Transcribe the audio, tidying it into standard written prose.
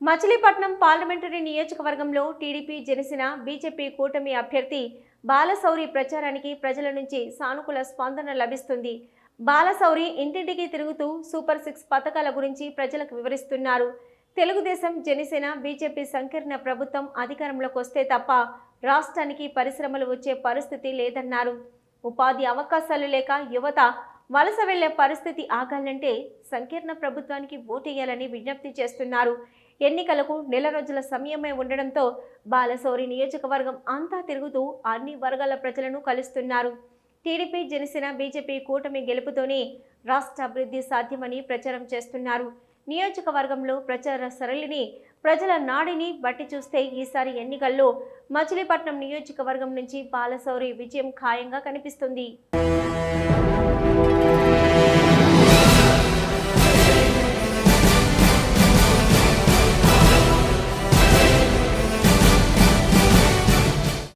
Machilipatnam parliamentary నియోజకవర్గంలో TDP Janasena BJP కూటమి అభ్యర్థి బాలశౌరి ప్రచారానికి ప్రజల నుంచి సానుకూల స్పందన లభిస్తుంది. బాలశౌరి ఇంటింటికి తిరుగుతూ సూపర్ 6 పథకాల గురించి ప్రజలకు వివరిస్తున్నారు. తెలుగుదేశం జనసేన బీజేపీ సంకీర్ణ ప్రభుత్వం అధికారంలోకి వస్తే తప్ప రాష్ట్రానికి పరిశ్రమలు వచ్చే పరిస్థితి లేదన్నారు. ఉపాధి అవకాశాలు లేక యువత వలస వెళ్లే పరిస్థితి ఆగాలంటే సంకీర్ణ ప్రభుత్వానికి ఓటేయాలని విజ్ఞప్తి చేస్తున్నారు. ఎన్నికలకు నెల రోజుల సమయమే ఉండడంతో బాలశౌరి నియోజకవర్గం అంతా తిరుగుతూ అన్ని వర్గాల ప్రజలను కలుస్తున్నారు. టీడీపీ జనసేన బీజేపీ కూటమి గెలుపుతోనే రాష్ట్ర అభివృద్ధి సాధ్యమని ప్రచారం చేస్తున్నారు. నియోజకవర్గంలో ప్రచార సరళిని ప్రజల నాడిని బట్టి చూస్తే ఈసారి ఎన్నికల్లో మచిలీపట్నం నియోజకవర్గం నుంచి బాలశౌరి విజయం ఖాయంగా కనిపిస్తుంది.